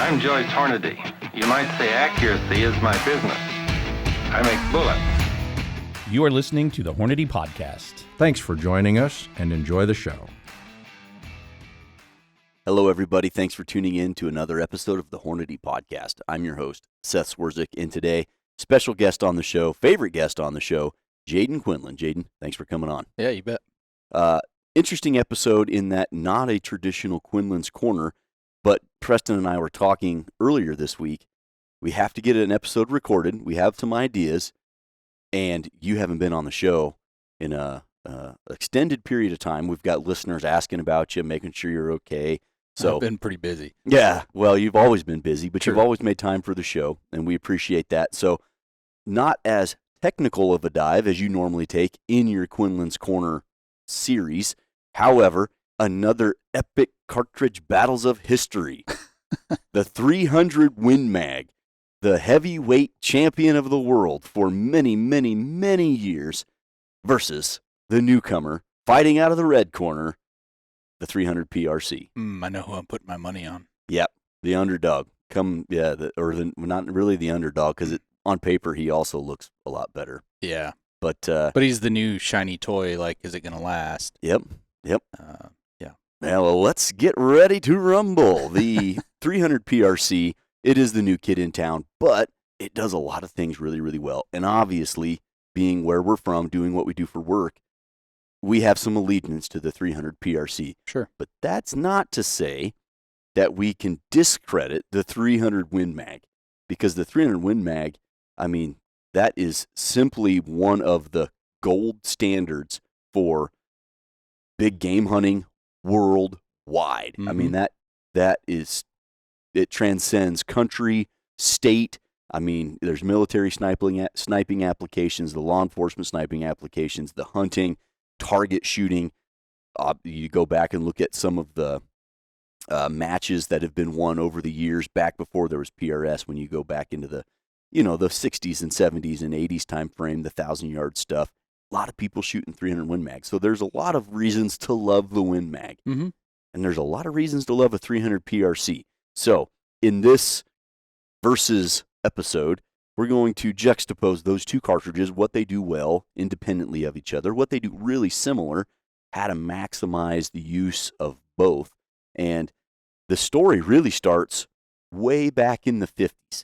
I'm Joyce Hornady. You might say accuracy is my business. I make bullets. You are listening to the Hornady Podcast. Thanks for joining us and enjoy the show. Hello, everybody. Thanks for tuning in to another episode of the Hornady Podcast. I'm your host, Seth, and today, special guest on the show, favorite guest on the show, Jayden Quinlan. Jayden, thanks for coming on. Yeah, you bet. Interesting episode in that not a traditional Quinlan's Corner, but Preston and I were talking earlier this week. We have to get an episode recorded. We have some ideas, and you haven't been on the show in a extended period of time. We've got listeners asking about you, making sure you're okay. So I've been pretty busy. Yeah, well, you've always been busy, but Sure. You've always made time for the show, and we appreciate that. So not as technical of a dive as you normally take in your Quinlan's Corner series. However, another epic cartridge battles of history. The 300 Win Mag, the heavyweight champion of the world for many, many, many years, versus the newcomer fighting out of the red corner, the 300 PRC. I know who I'm putting my money on. Yep, the underdog. Not really the underdog, because on paper he also looks a lot better. Yeah. But he's the new shiny toy. Like, is it going to last? Yep. Yeah. Well, let's get ready to rumble. The 300 PRC, it is the new kid in town, but it does a lot of things really, really well. And obviously, being where we're from, doing what we do for work, we have some allegiance to the 300 PRC. Sure. But that's not to say that we can discredit the 300 Win Mag, because the 300 Win Mag, I mean, that is simply one of the gold standards for big game hunting worldwide. I mean, it transcends country, state. I mean, there's military sniping applications, the law enforcement sniping applications, the hunting, target shooting. You go back and look at some of the matches that have been won over the years, back before there was PRS. When you go back into the 60s and 70s and 80s time frame, the 1,000-yard stuff. A lot of people shooting 300 Win Mag. So there's a lot of reasons to love the Win Mag. Mm-hmm. And there's a lot of reasons to love a 300 PRC. So in this versus episode, we're going to juxtapose those two cartridges, what they do well independently of each other, what they do really similar, how to maximize the use of both. And the story really starts way back in the 50s.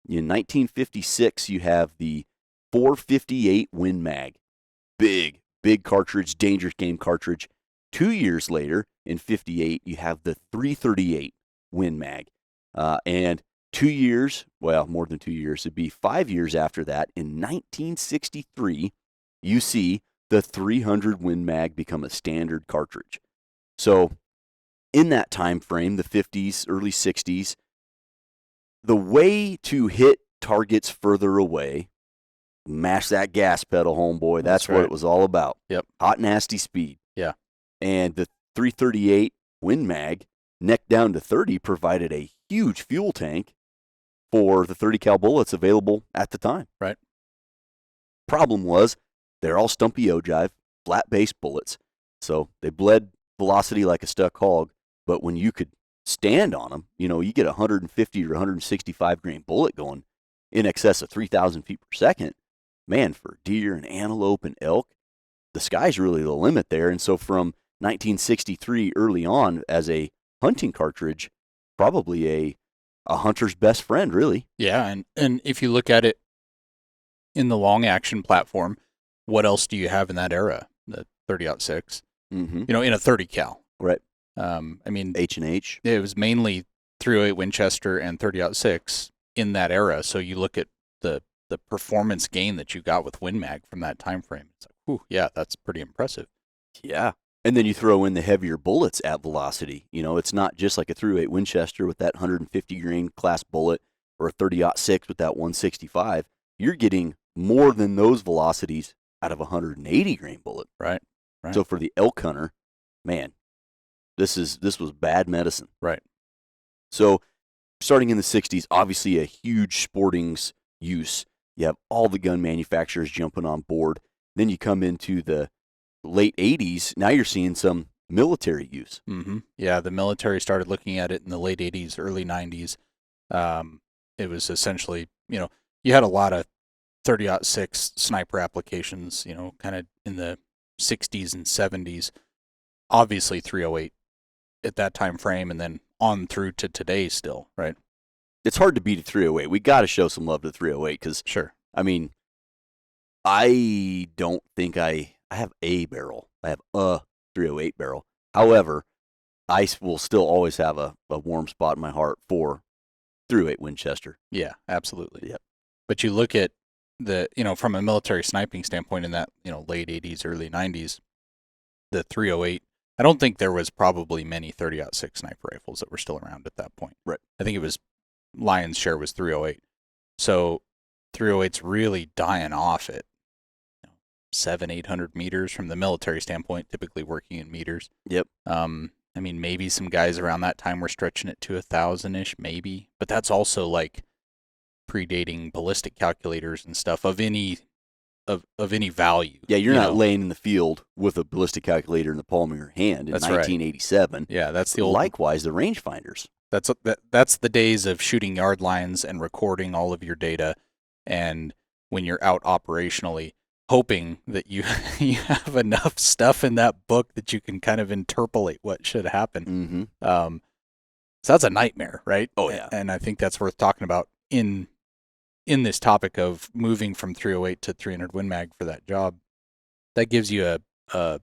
In 1956, you have the 458 Win Mag. Big cartridge, dangerous game cartridge. 2 years later, in 58, you have the 338 Win Mag. And 2 years, well, more than 2 years, it'd be 5 years after that, in 1963, you see the 300 Win Mag become a standard cartridge. So in that time frame, the 50s, early 60s, the way to hit targets further away, mash that gas pedal, homeboy. That's right. What it was all about. Yep. Hot, nasty speed. Yeah. And the 338 Win Mag, neck down to 30, provided a huge fuel tank for the 30 cal bullets available at the time. Right. Problem was, they're all stumpy ogive, flat base bullets. So they bled velocity like a stuck hog. But when you could stand on them, you get a 150 or 165 grain bullet going in excess of 3,000 feet per second. Man, for deer and antelope and elk, the sky's really the limit there. And so from 1963 early on, as a hunting cartridge, probably a hunter's best friend, really. Yeah, and if you look at it in the long action platform, what else do you have in that era? The 30-06, Mm-hmm. in a 30 cal. Right. I mean, H&H. it was mainly 308 Winchester and 30-06 in that era. So you look at the performance gain that you got with Win Mag from that time frame. It's like, whew, yeah, that's pretty impressive. Yeah. And then you throw in the heavier bullets at velocity. It's not just like a 308 Winchester with that 150 grain class bullet or a 30-06 with that 165. You're getting more than those velocities out of a 180 grain bullet. Right. So for the elk hunter, man, this was bad medicine. Right. So starting in the 60s, obviously a huge sporting's use. You have all the gun manufacturers jumping on board. Then you come into the late 80s. Now you're seeing some military use. Mm-hmm. Yeah, the military started looking at it in the late 80s, early 90s. It was essentially, you had a lot of 30-06 sniper applications, kind of in the 60s and 70s. Obviously 308 at that time frame, and then on through to today still, right? It's hard to beat a 308. We got to show some love to 308 because, Sure. I mean, I don't think I have a barrel. I have a 308 barrel. However, I will still always have a warm spot in my heart for 308 Winchester. Yeah, absolutely. Yep. But you look at from a military sniping standpoint in that, late 80s, early 90s, the 308, I don't think there was probably many 30-06 sniper rifles that were still around at that point. Right. I think it was, lion's share was 308. So 308's really dying off at 700-800 meters from the military standpoint, typically working in meters. Yep. I mean, maybe some guys around that time were stretching it to 1,000-ish, maybe. But that's also like predating ballistic calculators and stuff of any value. Yeah, you're not laying in the field with a ballistic calculator in the palm of your hand in That's right. 1987. Yeah, that's the old. Likewise, the rangefinders. That's the days of shooting yard lines and recording all of your data, and when you're out operationally, hoping that you have enough stuff in that book that you can kind of interpolate what should happen. Mm-hmm. So that's a nightmare, right? Oh yeah. And I think that's worth talking about in this topic of moving from 308 to 300 Win Mag for that job. That gives you a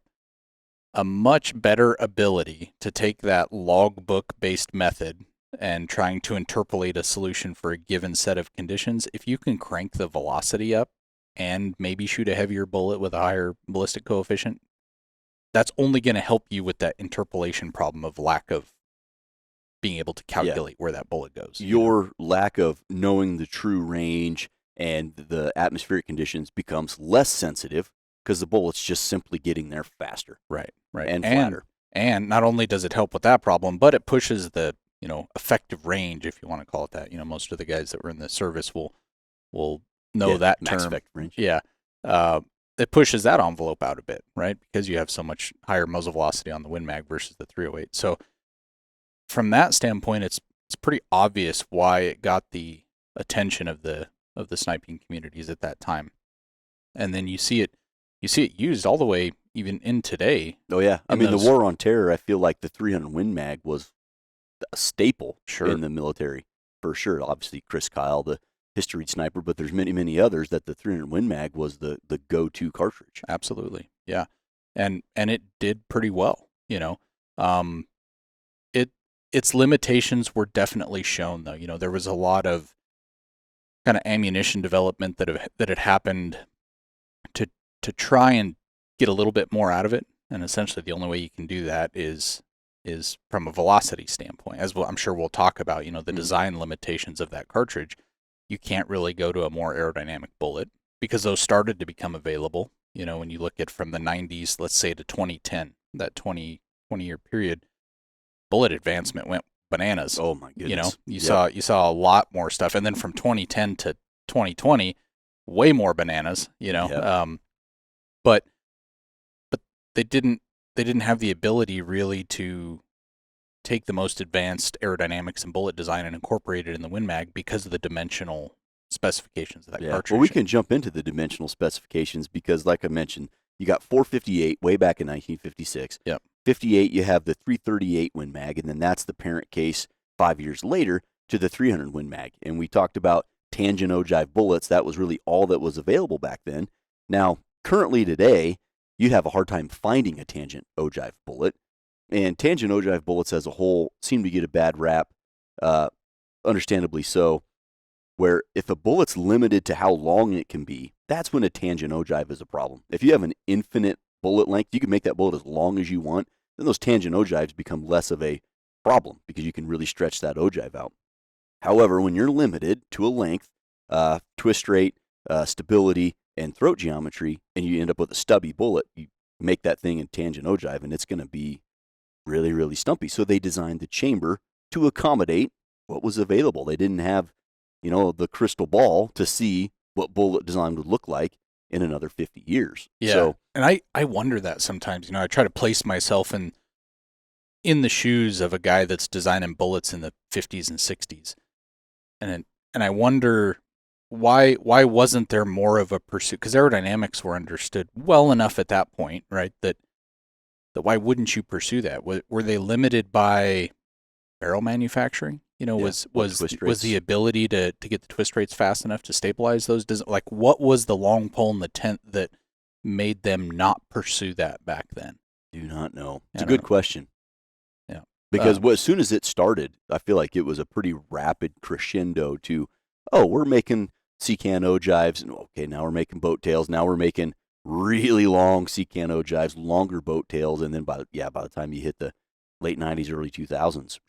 much better ability to take that logbook based method and trying to interpolate a solution for a given set of conditions. If you can crank the velocity up and maybe shoot a heavier bullet with a higher ballistic coefficient, that's only going to help you with that interpolation problem of lack of being able to calculate where that bullet goes. Your lack of knowing the true range and the atmospheric conditions becomes less sensitive because the bullet's just simply getting there faster. Right. And flatter. And not only does it help with that problem, but it pushes the, effective range, if you want to call it that. Most of the guys that were in the service will know that max term. effective range. Yeah. It pushes that envelope out a bit, right? Because you have so much higher muzzle velocity on the Win Mag versus the 308. So from that standpoint, it's pretty obvious why it got the attention of the sniping communities at that time. And then you see it used all the way even in today. Oh yeah. I mean, the war on terror, I feel like the 300 Win Mag was a staple in the military for sure. Obviously Chris Kyle, the history sniper, but there's many others that the 300 Win Mag was the go-to cartridge. Absolutely. Yeah. And it did pretty well, its limitations were definitely shown though. There was a lot of kind of ammunition development that had happened to try and get a little bit more out of it. And essentially the only way you can do that is from a velocity standpoint, as well. I'm sure we'll talk about, the design limitations of that cartridge. You can't really go to a more aerodynamic bullet because those started to become available. When you look at from the 90s, let's say to 2010, that 20-year period, bullet advancement went bananas. Oh my goodness. You saw a lot more stuff. And then from 2010 to 2020, way more bananas, But they didn't have the ability really to take the most advanced aerodynamics and bullet design and incorporate it in the Win Mag because of the dimensional specifications of that cartridge. Well, we can jump into the dimensional specifications because, like I mentioned, you got 458 way back in 1956. Yep. 58, you have the 338 Win Mag, and then that's the parent case 5 years later to the 300 Win Mag. And we talked about tangent ogive bullets. That was really all that was available back then. Now, currently today, you'd have a hard time finding a tangent ogive bullet. And tangent ogive bullets as a whole seem to get a bad rap, understandably so, where if a bullet's limited to how long it can be, that's when a tangent ogive is a problem. If you have an infinite bullet length, you can make that bullet as long as you want, then those tangent ogives become less of a problem because you can really stretch that ogive out. However, when you're limited to a length, twist rate, stability, and throat geometry, and you end up with a stubby bullet, you make that thing in tangent ogive, and it's going to be really, really stumpy. So they designed the chamber to accommodate what was available. They didn't have, the crystal ball to see what bullet design would look like in another 50 years. Yeah. So, and I wonder that sometimes, I try to place myself in the shoes of a guy that's designing bullets in the 50s and 60s. and I wonder why wasn't there more of a pursuit? Because aerodynamics were understood well enough at that point, right? That why wouldn't you pursue that? Were they limited by barrel manufacturing? Was the ability to get the twist rates fast enough to stabilize those? Like, what was the long pole in the tent that made them not pursue that back then? Do not know. It's a good question. Yeah. Because as soon as it started, I feel like it was a pretty rapid crescendo to, we're making C-can ogives, and okay, now we're making boat tails. Now we're making really long C-can ogives, longer boat tails, and then by the time you hit the late 90s, early 2000s,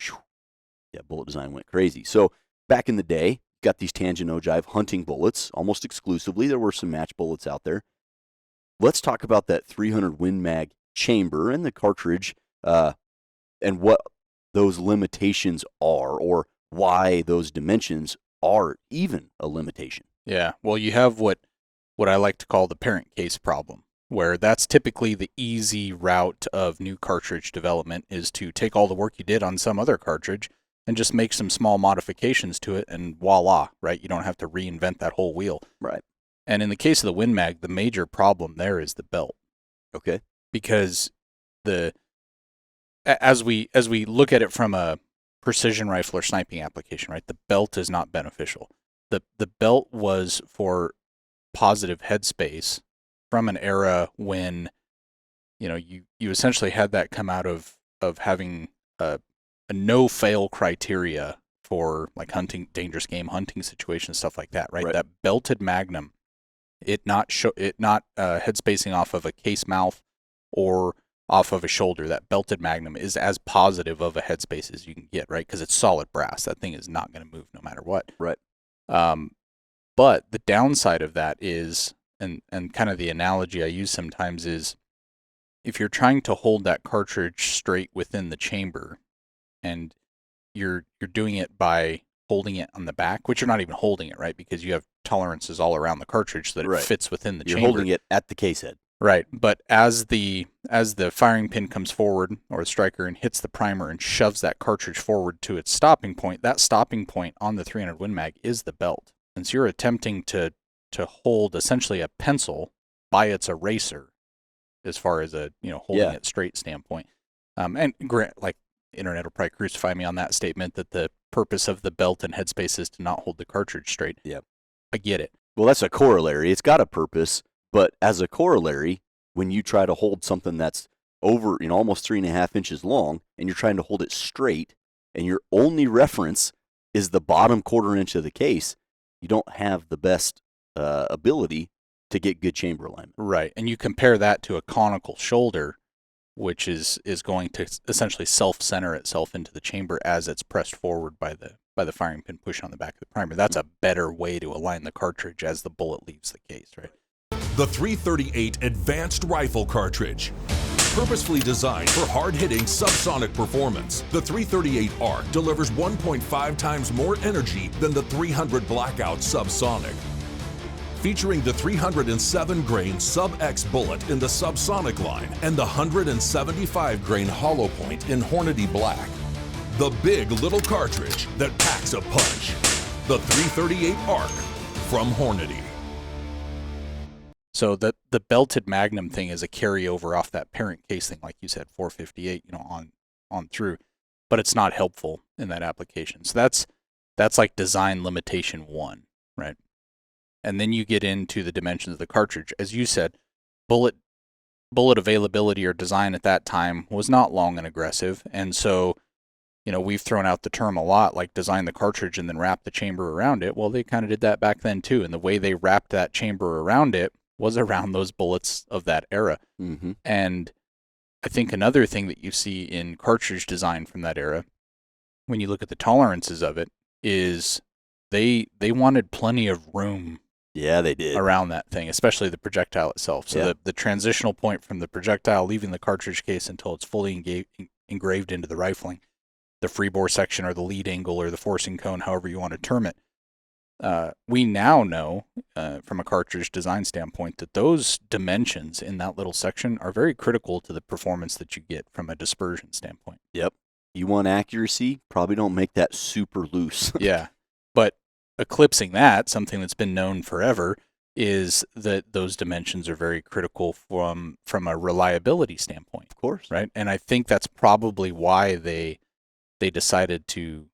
bullet design went crazy. So back in the day, you got these tangent ogive hunting bullets almost exclusively. There were some match bullets out there. Let's talk about that 300 Win Mag chamber and the cartridge, and what those limitations are, or why those dimensions are even a limitation. Yeah, well, you have what I like to call the parent case problem, where that's typically the easy route of new cartridge development, is to take all the work you did on some other cartridge and just make some small modifications to it, and voila, right? You don't have to reinvent that whole wheel. Right. And in the case of the Win Mag, the major problem there is the belt. Okay. Because as we look at it from a precision rifle or sniping application, right, the belt is not beneficial. The belt was for positive headspace from an era when, you essentially had that come out of having a no-fail criteria for like hunting, dangerous game hunting situations, stuff like that, right? That belted Magnum, it not head spacing off of a case mouth or off of a shoulder. That belted Magnum is as positive of a headspace as you can get, right? Because it's solid brass. That thing is not going to move no matter what. Right. But the downside of that is, and kind of the analogy I use sometimes is, if you're trying to hold that cartridge straight within the chamber, and you're doing it by holding it on the back, which you're not even holding it, right? Because you have tolerances all around the cartridge so that it fits within the chamber. You're holding it at the case head. Right, but as the firing pin comes forward, or the striker, and hits the primer and shoves that cartridge forward to its stopping point, that stopping point on the 300 Win Mag is the belt. And so you're attempting to hold essentially a pencil by its eraser, as far as holding it straight standpoint. And like, internet will probably crucify me on that statement that the purpose of the belt and headspace is to not hold the cartridge straight. Yeah, I get it. Well, that's a corollary. It's got a purpose. But as a corollary, when you try to hold something that's over, almost 3.5 inches long, and you're trying to hold it straight, and your only reference is the bottom 1/4 inch of the case, you don't have the best ability to get good chamber alignment. Right, and you compare that to a conical shoulder, which is going to essentially self-center itself into the chamber as it's pressed forward by the firing pin push on the back of the primer. That's a better way to align the cartridge as the bullet leaves the case, right? The 338 Advanced Rifle Cartridge. Purposefully designed for hard-hitting subsonic performance, the 338 ARC delivers 1.5 times more energy than the 300 Blackout Subsonic. Featuring the 307-grain Sub-X bullet in the subsonic line and the 175-grain hollow point in Hornady Black. The big little cartridge that packs a punch. The 338 ARC from Hornady. So the belted Magnum thing is a carryover off that parent case thing, like you said, 458, on through, but it's not helpful in that application. So that's like design limitation 1, right? And then you get into the dimensions of the cartridge. As you said, bullet availability or design at that time was not long and aggressive, and so we've thrown out the term a lot, like design the cartridge and then wrap the chamber around it. Well, they kind of did that back then too, and the way they wrapped that chamber around it was around those bullets of that era. Mm-hmm. And I think another thing that you see in cartridge design from that era, when you look at the tolerances of it, is they wanted plenty of room. Yeah, they did. Around that thing, especially the projectile itself. So the transitional point from the projectile leaving the cartridge case until it's fully engraved into the rifling, the freebore section or the lead angle or the forcing cone, however you want to term it. We now know from a cartridge design standpoint that those dimensions in that little section are very critical to the performance that you get from a dispersion standpoint. Yep. You want accuracy? Probably don't make that super loose. Yeah. But eclipsing that, something that's been known forever, is that those dimensions are very critical from a reliability standpoint. Of course. Right? And I think that's probably why they decided to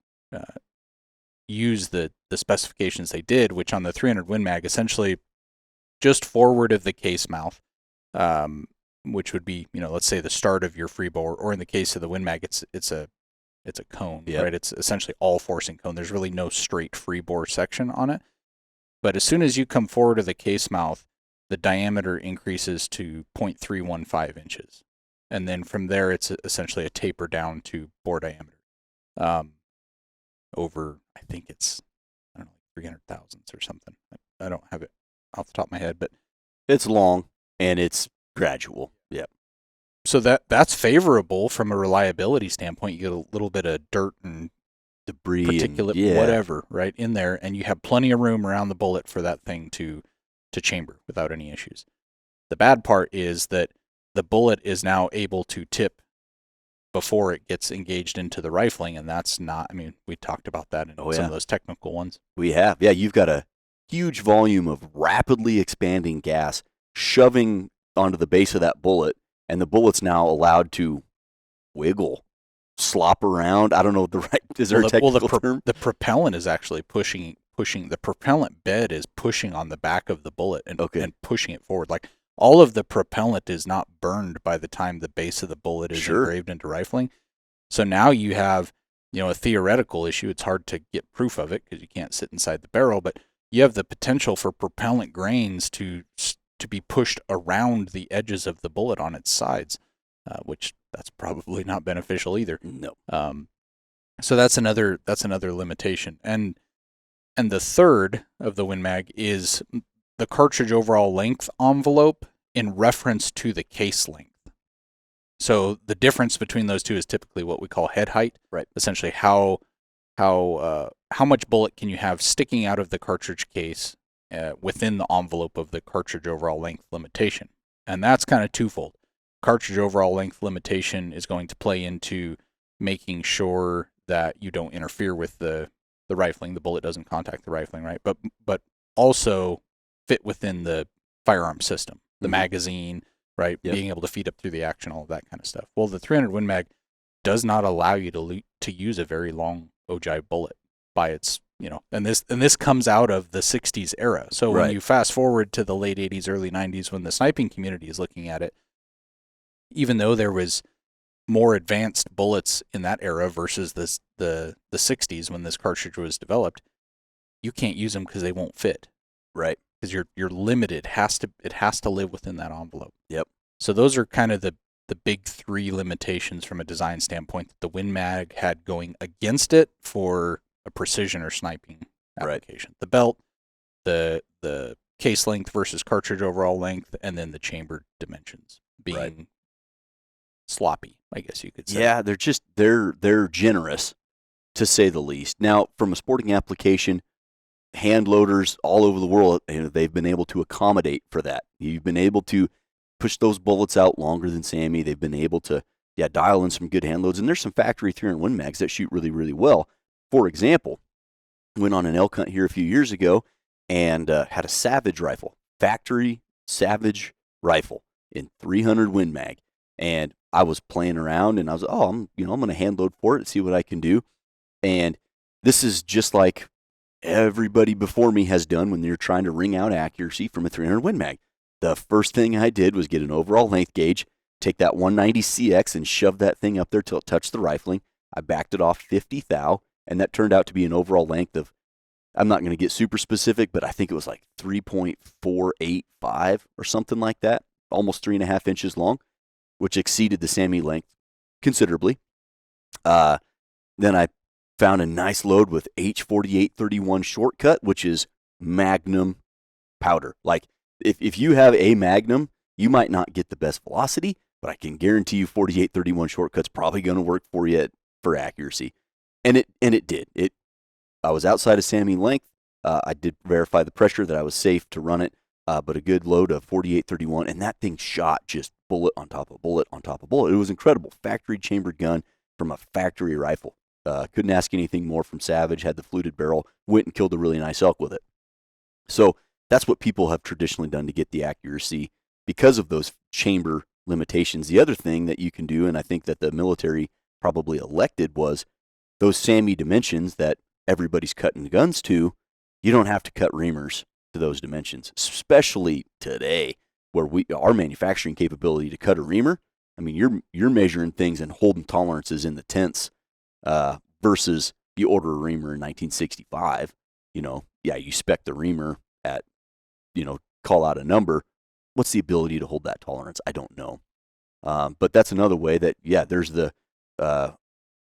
use the specifications they did, which on the 300 Win Mag, essentially just forward of the case mouth, which would be, let's say the start of your free bore, or in the case of the Win Mag, it's a cone, Yep. right? It's essentially all forcing cone. There's really no straight free bore section on it. But as soon as you come forward of the case mouth, the diameter increases to 0.315 inches. And then from there, it's essentially a taper down to bore diameter. Over, I think it's, 300 thousandths or something. I don't have it off the top of my head, but It's long and it's gradual. Yeah. so that's favorable from a reliability standpoint. You get a little bit of dirt and Debris, particulate, whatever, right in there, and you have plenty of room around the bullet for that thing to chamber without any issues. The bad part is that the bullet is now able to tip before it gets engaged into the rifling, and that's not, we talked about that in some of those technical ones. We have. Yeah, you've got a huge volume of rapidly expanding gas shoving onto the base of that bullet, and the bullet's now allowed to wiggle, slop around. I don't know what the right, is there a technical term? The propellant is actually pushing, the propellant bed is pushing on the back of the bullet and pushing it forward. Like, all of the propellant is not burned by the time the base of the bullet is engraved into rifling. So now you have, a theoretical issue. It's hard to get proof of it because you can't sit inside the barrel, but you have the potential for propellant grains to be pushed around the edges of the bullet on its sides, which that's probably not beneficial either. No. So that's another limitation. And the third of the Win Mag is the cartridge overall length envelope in reference to the case length. So the difference between those two is typically what we call head height. Right. Essentially, how much bullet can you have sticking out of the cartridge case within the envelope of the cartridge overall length limitation. And that's kind of twofold. Cartridge overall length limitation is going to play into making sure that you don't interfere with the rifling, the bullet doesn't contact the rifling, right? But also fit within the firearm system, the magazine, right? Yep. Being able to feed up through the action, all of that kind of stuff. Well, the 300 Win Mag does not allow you to use a very long ogive bullet by its, and this comes out of the 60s era. So when you fast forward to the late 80s, early 90s, when the sniping community is looking at it, even though there was more advanced bullets in that era versus the 60s when this cartridge was developed, you can't use them because they won't fit. Right. Because you're limited. It has to live within that envelope. Yep. So those are kind of the big three limitations from a design standpoint that the Win Mag had going against it for a precision or sniping application. The belt, the case length versus cartridge overall length, and then the chamber dimensions being sloppy, I guess you could say. Yeah, they're generous, to say the least. Now, from a sporting application, hand loaders all over the world, they've been able to accommodate for that. You've been able to push those bullets out longer than Sammy. They've been able to dial in some good hand loads, and there's some factory 300 Win Mags that shoot really, really well. For example, went on an elk hunt here a few years ago and had a Savage rifle, factory Savage rifle in 300 Win Mag, and I was playing around and I was, I'm going to hand load for it and see what I can do. And this is just like everybody before me has done when you're trying to wring out accuracy from a 300 Win Mag. The first thing I did was get an overall length gauge, take that 190 CX and shove that thing up there till it touched the rifling. I backed it off 50 thou, and that turned out to be an overall length of, I'm not going to get super specific, but I think it was like 3.485 or something like that, almost 3.5 inches long, which exceeded the Sammy length considerably. Then I found a nice load with H4831 shortcut, which is Magnum powder. Like, if you have a Magnum, you might not get the best velocity, but I can guarantee you 4831 shortcut's probably going to work for you for accuracy. And it did. I was outside of Sammy length. I did verify the pressure that I was safe to run it, but a good load of 4831, and that thing shot just bullet on top of bullet on top of bullet. It was incredible. Factory chambered gun from a factory rifle. Couldn't ask anything more from Savage. Had the fluted barrel, went and killed a really nice elk with it. So that's what people have traditionally done to get the accuracy because of those chamber limitations. The other thing that you can do, and I think that the military probably elected, was those SAMI dimensions that everybody's cutting guns to. You don't have to cut reamers to those dimensions, especially today, where our manufacturing capability to cut a reamer. I mean, you're measuring things and holding tolerances in the tenths, versus you order a reamer in 1965. You spec the reamer at, call out a number. What's the ability to hold that tolerance? I don't know. But that's another way that, there's the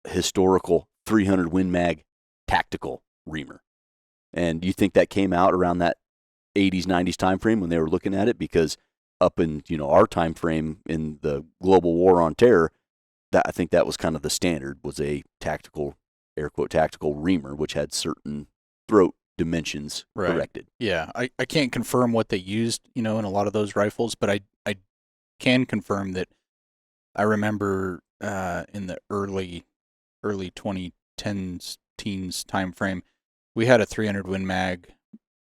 historical 300 Win Mag tactical reamer. And you think that came out around that 80s, 90s time frame when they were looking at it? Because up in, our time frame in the global war on terror, I think that was kind of the standard, was a tactical, air quote, tactical reamer, which had certain throat dimensions corrected. Yeah, I can't confirm what they used, in a lot of those rifles, but I can confirm that I remember in the early 2010s, teens time frame, we had a 300 Win Mag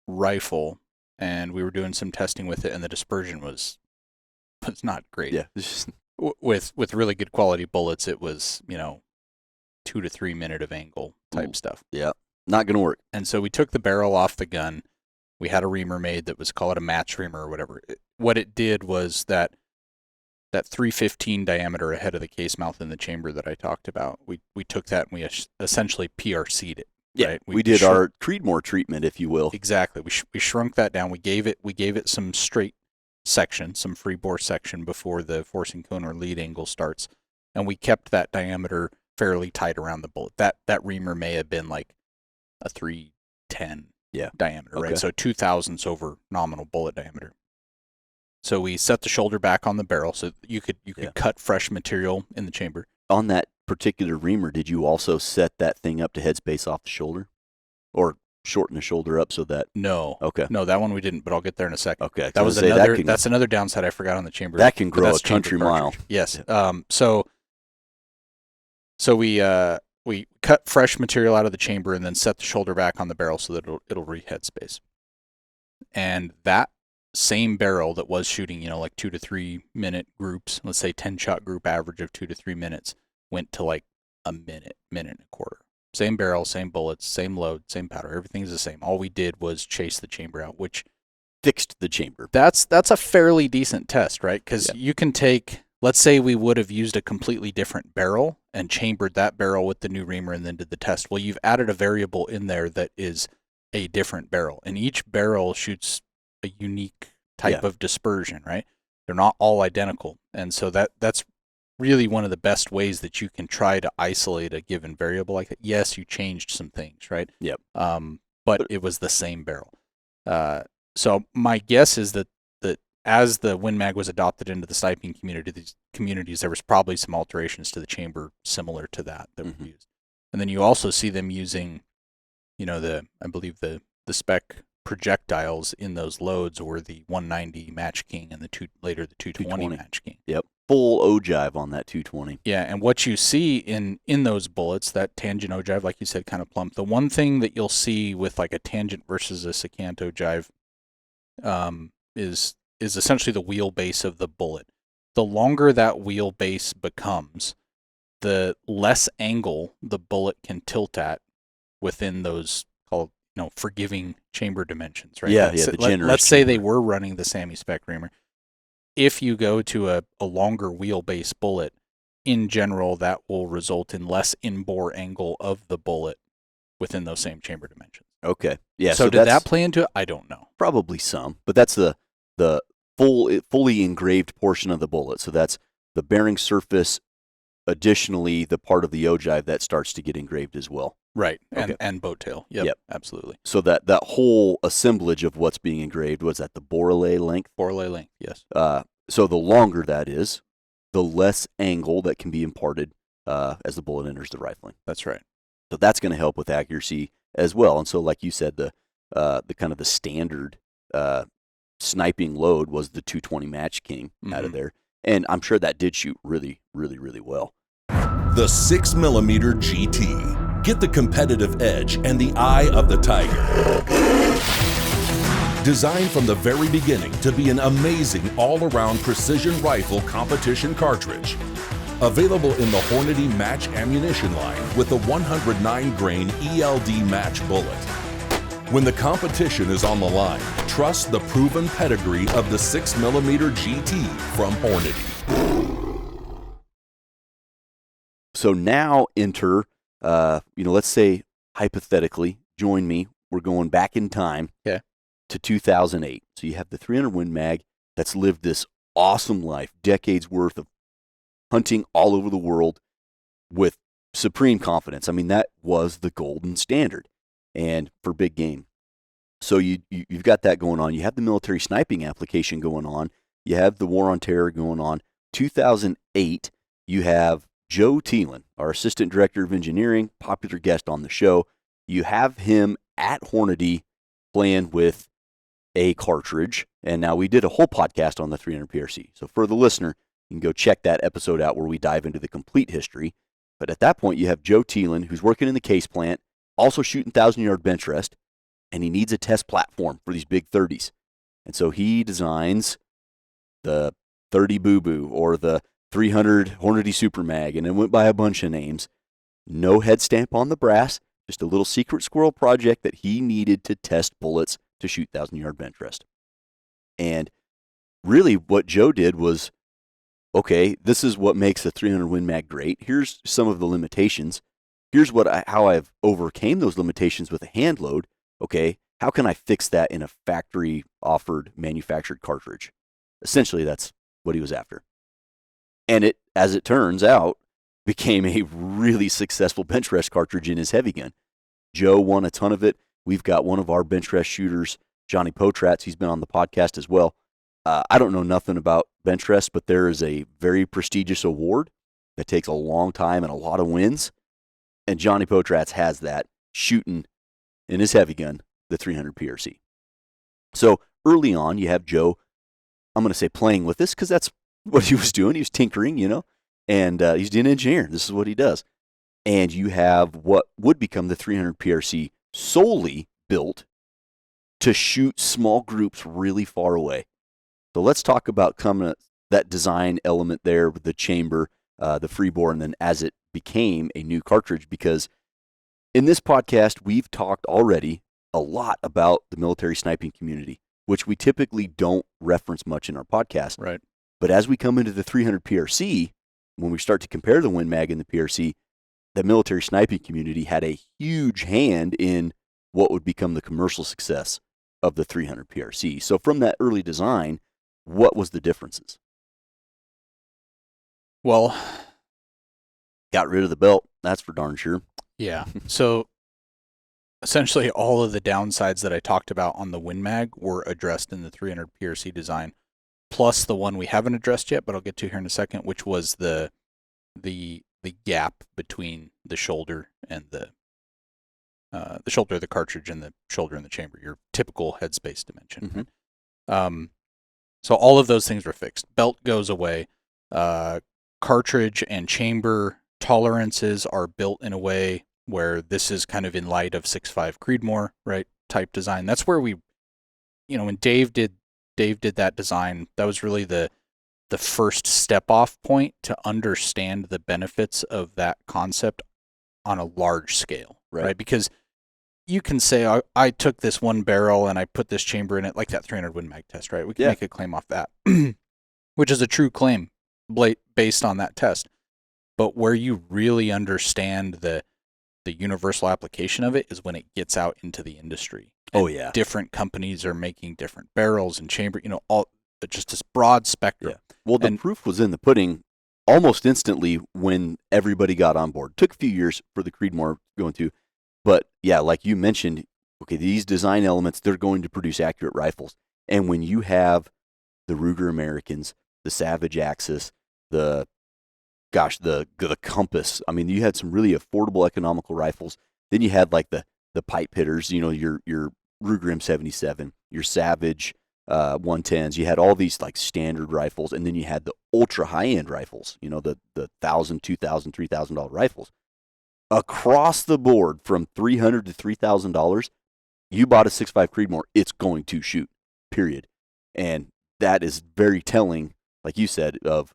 rifle, and we were doing some testing with it, and the dispersion was not great. Yeah, with really good quality bullets, it was 2 to 3 minute of angle type stuff. Yeah, not gonna work. And so we took the barrel off the gun. We had a reamer made that was, call it a match reamer or whatever. What it did was that 315 diameter ahead of the case mouth in the chamber that I talked about. We took that and we essentially PRC'd it. Yeah, right? we did our Creedmoor treatment, if you will. Exactly. We shrunk that down. We gave it some straight section, some free bore section before the forcing cone or lead angle starts, and we kept that diameter fairly tight around the bullet. That reamer may have been like a 310 diameter, right? So 2/1000ths over nominal bullet diameter. So we set the shoulder back on the barrel so you could cut fresh material in the chamber. On that particular reamer, did you also set that thing up to headspace off the shoulder, or shorten the shoulder up so that? No. Okay. No, that one we didn't, but I'll get there in a second. Okay. That's another downside I forgot on the chamber. That can grow a country mile. Yes. Yeah. So we cut fresh material out of the chamber and then set the shoulder back on the barrel so that it'll read headspace. And that same barrel that was shooting, like 2 to 3 minute groups, let's say 10 shot group average of 2 to 3 minutes, went to like a minute and a quarter. Same barrel, same bullets, same load, same powder. Everything's the same. All we did was chase the chamber out, which fixed the chamber. That's a fairly decent test, right? Because you can take, let's say we would have used a completely different barrel and chambered that barrel with the new reamer and then did the test. Well, you've added a variable in there that is a different barrel, and each barrel shoots a unique type of dispersion, right? They're not all identical, and so that's really one of the best ways that you can try to isolate a given variable like that. Yes, you changed some things, right? Yep. But it was the same barrel. So my guess is that as the Win Mag was adopted into the sniping communities, there was probably some alterations to the chamber similar to that were used. And then you also see them using, I believe the spec projectiles in those loads were the 190 Match King and later the 220 Match King. Yep. Full ogive on that 220. Yeah, and what you see in those bullets, that tangent ogive, like you said, kind of plump. The one thing that you'll see with like a tangent versus a secant ogive is essentially the wheelbase of the bullet. The longer that wheelbase becomes, the less angle the bullet can tilt at within those called forgiving chamber dimensions, right? Let's say they were running the SAMI spec reamer. If you go to a longer wheelbase bullet, in general, that will result in less in-bore angle of the bullet within those same chamber dimensions. Okay. Yeah. So did that play into it? I don't know. Probably some, but that's the fully engraved portion of the bullet. So that's the bearing surface. Additionally, the part of the ogive that starts to get engraved as well. Right. And boat tail. Yep. Absolutely. So that whole assemblage of what's being engraved was at the borele length. Borele length. Yes. So the longer that is, the less angle that can be imparted as the bullet enters the rifling. That's right. So that's going to help with accuracy as well. And so, like you said, the kind of the standard sniping load was the 220 Match King out of there, and I'm sure that did shoot really, really, really well. the 6mm GT. Get the competitive edge and the eye of the tiger. Designed from the very beginning to be an amazing all-around precision rifle competition cartridge. Available in the Hornady match ammunition line with the 109-grain ELD match bullet. When the competition is on the line, trust the proven pedigree of the 6mm GT from Hornady. So now enter, let's say hypothetically, join me. We're going back in time to 2008. So you have the 300 Win Mag that's lived this awesome life, decades worth of hunting all over the world with supreme confidence. I mean, that was the golden standard, and for big game. So you've got that going on. You have the military sniping application going on. You have the war on terror going on. 2008, you have Joe Thielen, our assistant director of engineering, popular guest on the show. You have him at Hornady playing with a cartridge. And now we did a whole podcast on the 300 PRC. So for the listener, you can go check that episode out where we dive into the complete history. But at that point, you have Joe Thielen, who's working in the case plant, also shooting 1,000-yard bench rest, and he needs a test platform for these big 30s. And so he designs the 30 Boo Boo or the 300 Hornady Super Mag, and it went by a bunch of names. No head stamp on the brass, just a little secret squirrel project that he needed to test bullets to shoot 1,000-yard bench rest. And really what Joe did was, okay, this is what makes the 300 Win Mag great. Here's some of the limitations. Here's how I've overcame those limitations with a hand load. Okay, how can I fix that in a factory-offered, manufactured cartridge? Essentially, that's what he was after. And it, as it turns out, became a really successful bench rest cartridge in his heavy gun. Joe won a ton of it. We've got one of our bench rest shooters, Johnny Potratz. He's been on the podcast as well. I don't know nothing about bench rest, but there is a very prestigious award that takes a long time and a lot of wins. And Johnny Potratz has that shooting in his heavy gun, the 300 PRC. So early on, you have Joe, I'm going to say playing with this because that's what he was doing. He was tinkering, and he's an engineer. This is what he does. And you have what would become the 300 PRC solely built to shoot small groups really far away. So let's talk about that design element there with the chamber, the free bore, and then as it became a new cartridge, because in this podcast, we've talked already a lot about the military sniping community, which we typically don't reference much in our podcast. Right. But as we come into the 300 PRC, when we start to compare the Win Mag and the PRC, the military sniping community had a huge hand in what would become the commercial success of the 300 PRC. So from that early design, what was the differences? Well, got rid of the belt, that's for darn sure. Yeah. So essentially all of the downsides that I talked about on the Win Mag were addressed in the 300 PRC design, plus the one we haven't addressed yet, but I'll get to here in a second, which was the gap between the shoulder and the shoulder of the cartridge and the shoulder in the chamber, your typical headspace dimension. Mm-hmm. So all of those things were fixed. Belt goes away. Cartridge and chamber tolerances are built in a way where this is kind of in light of 6.5 Creedmoor, right, type design. That's where we, when Dave did that design, that was really the first step off point to understand the benefits of that concept on a large scale, right? Because you can say, I took this one barrel and I put this chamber in it, like that 300 Win Mag test, right? We can make a claim off that, which is a true claim based on that test. But where you really understand the universal application of it is when it gets out into the industry. And different companies are making different barrels and chamber, all just this broad spectrum. Yeah. Well, the proof was in the pudding almost instantly when everybody got on board. It took a few years for the Creedmoor going to, but yeah, like you mentioned, okay, these design elements, they're going to produce accurate rifles. And when you have the Ruger Americans, the Savage Axis, the Compass, I mean, you had some really affordable economical rifles. Then you had like the pipe hitters, your Ruger M77, your Savage 110s. You had all these like standard rifles, and then you had the ultra high-end rifles, you know, the $1,000, $2,000, $3,000 rifles. Across the board from $300 to $3,000, you bought a 6.5 Creedmoor, it's going to shoot, period. And that is very telling, like you said, of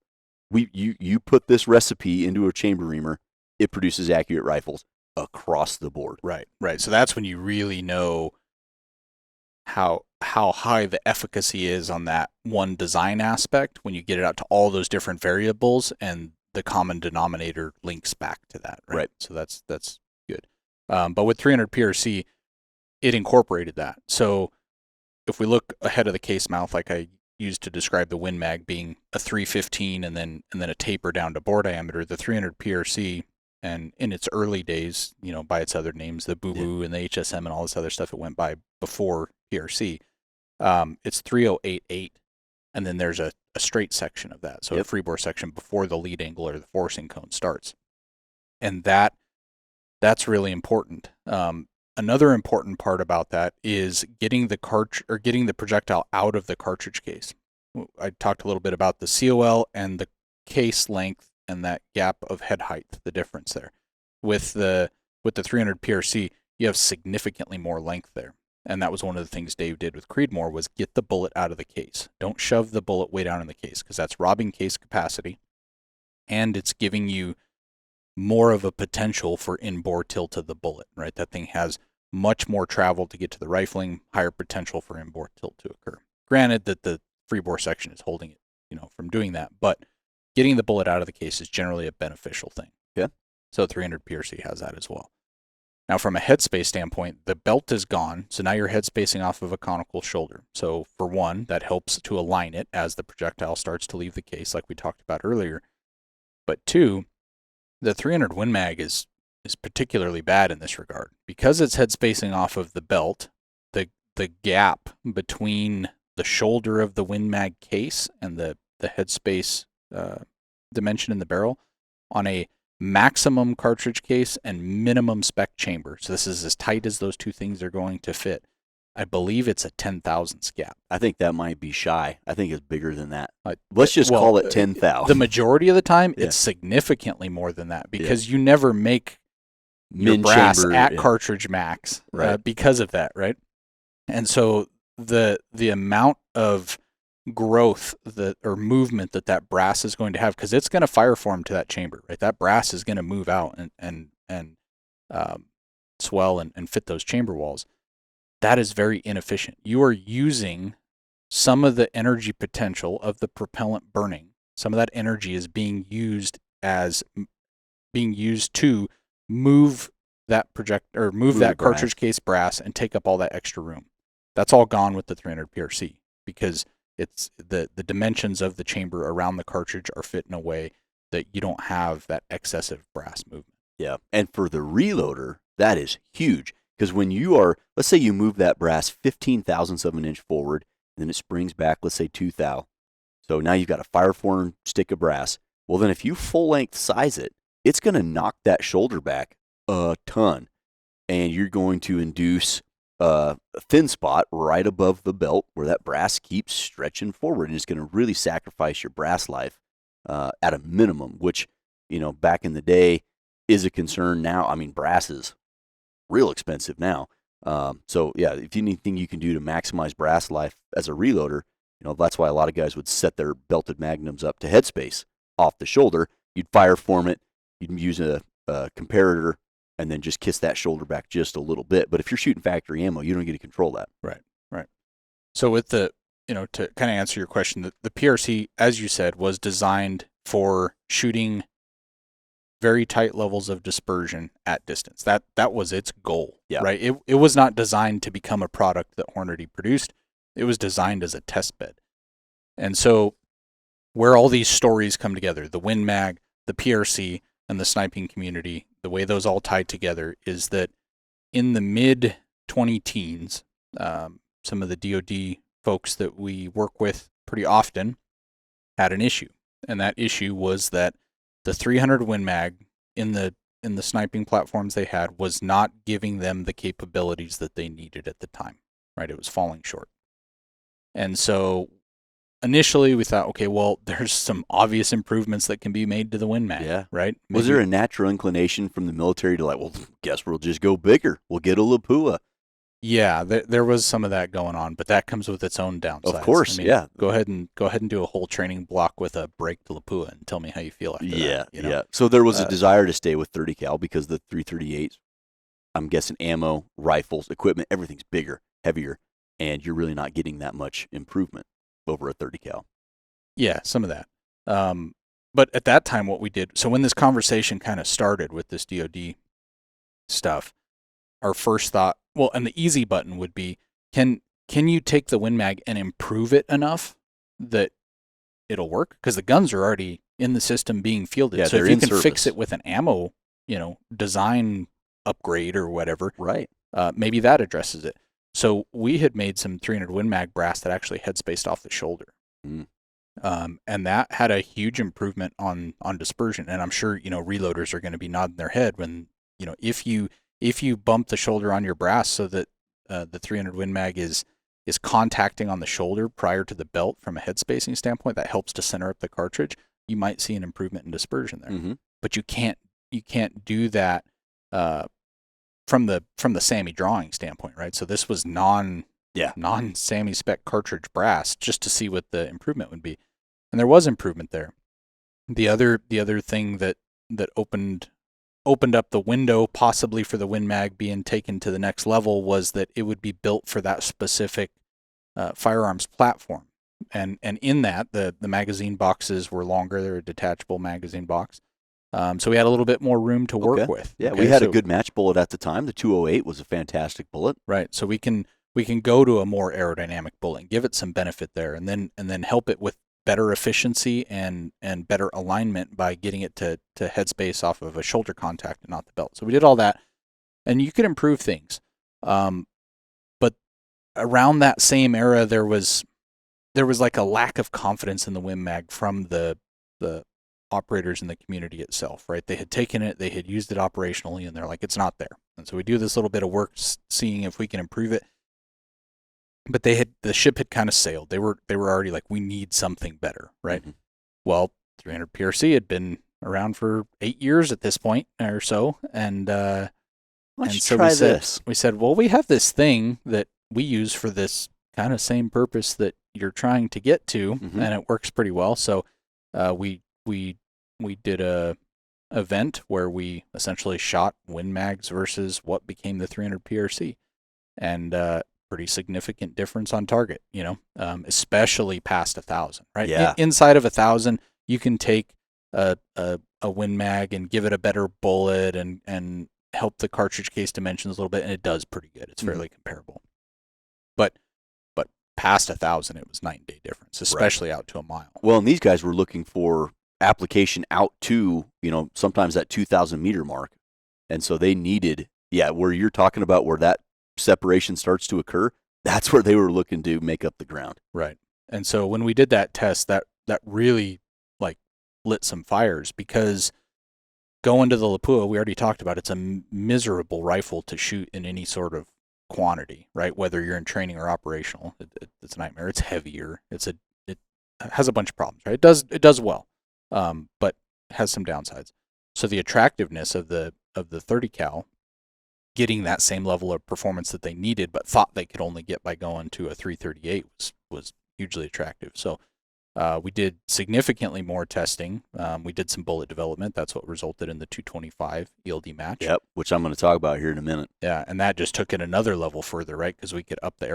you put this recipe into a chamber reamer, it produces accurate rifles across the board. Right. So that's when you really know how high the efficacy is on that one design aspect when you get it out to all those different variables and the common denominator links back to that. Right. So that's good. But with 300 PRC, it incorporated that. So if we look ahead of the case mouth, like I used to describe the Win Mag being a 315 and then a taper down to bore diameter, the 300 PRC, and in its early days, you know, by its other names, the Boo Boo and the HSM and all this other stuff it went by before PRC, it's 3088, and then there's a straight section of that, so a free bore section before the lead angle or the forcing cone starts, and that's really important. Another important part about that is getting the projectile out of the cartridge case. I talked a little bit about the COL and the case length and that gap of head height, the difference there. With the 300 PRC, you have significantly more length there. And that was one of the things Dave did with Creedmoor, was get the bullet out of the case. Don't shove the bullet way down in the case, because that's robbing case capacity, and it's giving you more of a potential for in-bore tilt of the bullet, right? That thing has much more travel to get to the rifling, higher potential for in-bore tilt to occur. Granted that the free bore section is holding it, you know, from doing that, but getting the bullet out of the case is generally a beneficial thing. Yeah. So 300 PRC has that as well. Now, from a headspace standpoint, the belt is gone, so now you're headspacing off of a conical shoulder. So for one, that helps to align it as the projectile starts to leave the case, like we talked about earlier. But two, the 300 Win Mag is particularly bad in this regard. Because it's headspacing off of the belt, the gap between the shoulder of the Win Mag case and the headspace dimension in the barrel on a maximum cartridge case and minimum spec chamber. So this is as tight as those two things are going to fit. I believe it's a 10 thousandths gap. I think that might be shy. I think it's bigger than that. Let's just call it 10,000. The majority of the time, it's significantly more than that, because you never make your brass at cartridge max because of that, right? And so the amount of growth or movement that brass is going to have, because it's going to fire form to that chamber, right? That brass is going to move out and swell and fit those chamber walls. That is very inefficient. You are using some of the energy potential of the propellant burning. Some of that energy is being used to move that cartridge case brass and take up all that extra room. That's all gone with the 300 PRC, because it's the dimensions of the chamber around the cartridge are fit in a way that you don't have that excessive brass movement. Yeah, and for the reloader, that is huge, because when you are, let's say you move that brass 15 thousandths of an inch forward, and then it springs back, let's say 2 thou. So now you've got a fire-form stick of brass. Well, then if you full-length size it, it's going to knock that shoulder back a ton, and you're going to induce a thin spot right above the belt where that brass keeps stretching forward, and it's going to really sacrifice your brass life at a minimum, which, you know, back in the day is a concern. Now, I mean, brass is real expensive now. So yeah, if anything you can do to maximize brass life as a reloader, you know, that's why a lot of guys would set their belted magnums up to headspace off the shoulder. You'd fire form it, you'd use a comparator, and then just kiss that shoulder back just a little bit. But if you're shooting factory ammo, you don't get to control that. Right. So with to kind of answer your question, the PRC, as you said, was designed for shooting very tight levels of dispersion at distance. That was its goal, right? It was not designed to become a product that Hornady produced. It was designed as a test bed. And so where all these stories come together, the Win Mag, the PRC, and the sniping community, the way those all tied together is that in the mid-2010s, some of the DoD folks that we work with pretty often had an issue. And that issue was that the 300 Win Mag in the sniping platforms they had was not giving them the capabilities that they needed at the time, right? It was falling short. And so initially we thought, okay, well, there's some obvious improvements that can be made to the Win Mag, Yeah. right? Was there a natural inclination from the military to like, well, guess we'll just go bigger. We'll get a Lapua. Yeah, there was some of that going on, but that comes with its own downsides. Of course, yeah. Go ahead and do a whole training block with a break to Lapua and tell me how you feel after that. Yeah. So there was a desire to stay with 30 cal because the 338s, I'm guessing ammo, rifles, equipment, everything's bigger, heavier, and you're really not getting that much improvement over a 30 cal. Yeah, some of that. But at that time, what we did, so when this conversation kind of started with this DoD stuff, our first thought, well, and the easy button would be, can you take the Win Mag and improve it enough that it'll work? Because the guns are already in the system being fielded. Yeah, so if they're you in can service. fix it with an ammo, design upgrade or whatever, Right. maybe that addresses it. So we had made some 300 Win Mag brass that actually head spaced off the shoulder. Mm. And that had a huge improvement on dispersion. And I'm sure, reloaders are going to be nodding their head when, if you bump the shoulder on your brass so that the 300 Win Mag is contacting on the shoulder prior to the belt from a head spacing standpoint, that helps to center up the cartridge. You might see an improvement in dispersion there. Mm-hmm. But you can't do that from the SAMI drawing standpoint, right? So this was non-SAMI spec cartridge brass just to see what the improvement would be. And there was improvement there. The other thing that opened up the window possibly for the Win Mag being taken to the next level was that it would be built for that specific firearms platform. And in that, the magazine boxes were longer. They're a detachable magazine box. So we had a little bit more room to work with. Yeah, okay? we had a good match bullet at the time. The 208 was a fantastic bullet. Right. So we can go to a more aerodynamic bullet and give it some benefit there, and then help it with better efficiency and better alignment by getting it to headspace off of a shoulder contact and not the belt. So we did all that, and you could improve things. But around that same era, there was like a lack of confidence in the Win Mag from the operators in the community itself, right? They had taken it, they had used it operationally, and they're like, it's not there. And so we do this little bit of work seeing if we can improve it. But the ship had kind of sailed. They were already like, we need something better, right? Mm-hmm. Well, 300 PRC had been around for 8 years at this point or so, and so we said, well, we have this thing that we use for this kind of same purpose that you're trying to get to, mm-hmm. and it works pretty well. So we did a event where we essentially shot Win Mags versus what became the 300 PRC, and pretty significant difference on target, especially past 1,000, right? Yeah. Inside of 1,000, you can take a Win Mag and give it a better bullet and help the cartridge case dimensions a little bit, and it does pretty good. It's fairly comparable. But past 1,000, it was night and day difference, especially out to a mile. Well, and these guys were looking for application out to, sometimes that 2,000 meter mark. And so they needed, where you're talking about where that separation starts to occur, that's where they were looking to make up the ground. Right. And so when we did that test, that really lit some fires, because going to the Lapua, we already talked about, it's a miserable rifle to shoot in any sort of quantity, right? Whether you're in training or operational, it's a nightmare. It's heavier. It has a bunch of problems, right? It does well, but has some downsides. So the attractiveness of the 30 cal, getting that same level of performance that they needed, but thought they could only get by going to a 338 was hugely attractive. So we did significantly more testing. We did some bullet development. That's what resulted in the 225 ELD match. Yep, which I'm going to talk about here in a minute. Yeah, and that just took it another level further, right? Because we could up the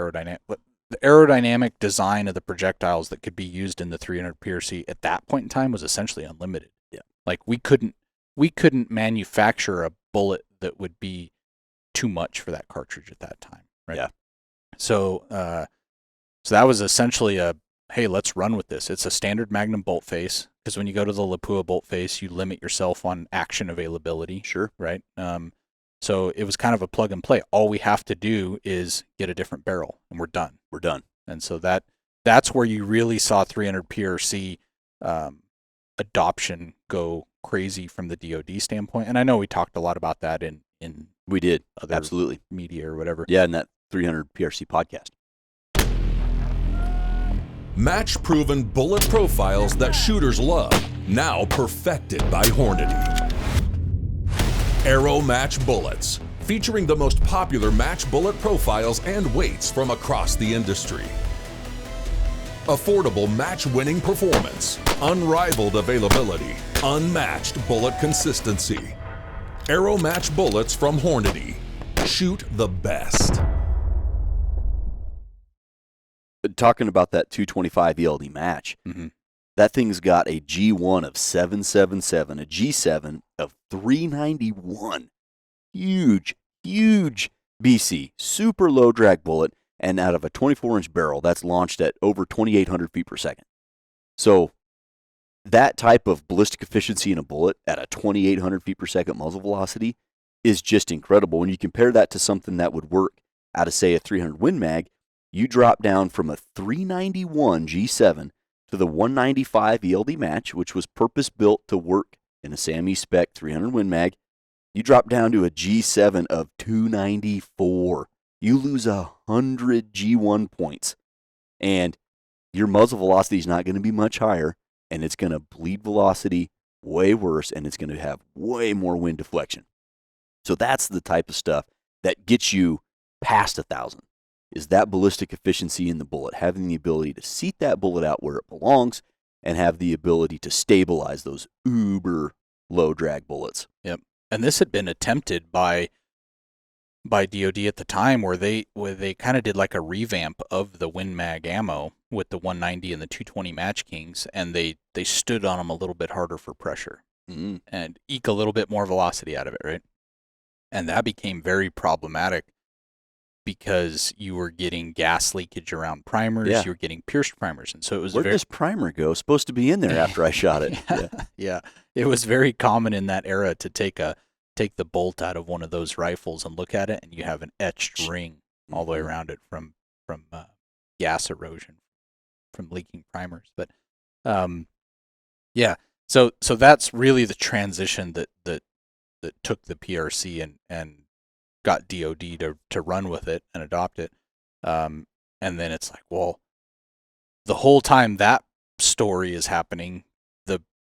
aerodynamic design of the projectiles that could be used in the 300 PRC at that point in time was essentially unlimited. Yeah, like we couldn't manufacture a bullet that would be too much for that cartridge at that time, right? Yeah. So that was essentially hey, let's run with this. It's a standard Magnum bolt face, because when you go to the Lapua bolt face, you limit yourself on action availability. Sure. Right? So it was kind of a plug and play. All we have to do is get a different barrel, and we're done. We're done. And so that's where you really saw 300 PRC adoption go crazy from the DoD standpoint. And I know we talked a lot about that in we did other absolutely media or whatever. Yeah, in that 300 PRC podcast. Match-proven bullet profiles that shooters love, now perfected by Hornady. Aero Match Bullets, featuring the most popular match bullet profiles and weights from across the industry. Affordable match-winning performance, unrivaled availability, unmatched bullet consistency. Aero Match Bullets from Hornady. Shoot the best. Talking about that 225 ELD match, that thing's got a G1 of 777, a G7 of 391. Huge, huge BC, super low drag bullet, and out of a 24-inch barrel that's launched at over 2,800 feet per second. So that type of ballistic efficiency in a bullet at a 2,800 feet per second muzzle velocity is just incredible. When you compare that to something that would work out of, say, a 300 Win Mag, you drop down from a 391 G7 to the 195 ELD match, which was purpose-built to work in a SAMI spec 300 Win Mag. You drop down to a G7 of 294. You lose 100 G1 points, and your muzzle velocity is not going to be much higher, and it's going to bleed velocity way worse, and it's going to have way more wind deflection. So that's the type of stuff that gets you past 1,000. Is that ballistic efficiency in the bullet, having the ability to seat that bullet out where it belongs and have the ability to stabilize those uber low drag bullets. Yep. And this had been attempted by DoD at the time, where they kind of did like a revamp of the Win Mag ammo with the 190 and the 220 Match Kings, and they stood on them a little bit harder for pressure and eke a little bit more velocity out of it, right? And that became very problematic, because you were getting gas leakage around primers, you were getting pierced primers, and so it was. Where did this primer go? Supposed to be in there after I shot it. Yeah, it was very common in that era to take the bolt out of one of those rifles and look at it, and you have an etched ring all the way around it from gas erosion from leaking primers. But so that's really the transition that took the PRC and got DoD to run with it and adopt it. And then it's like, well, the whole time that story is happening,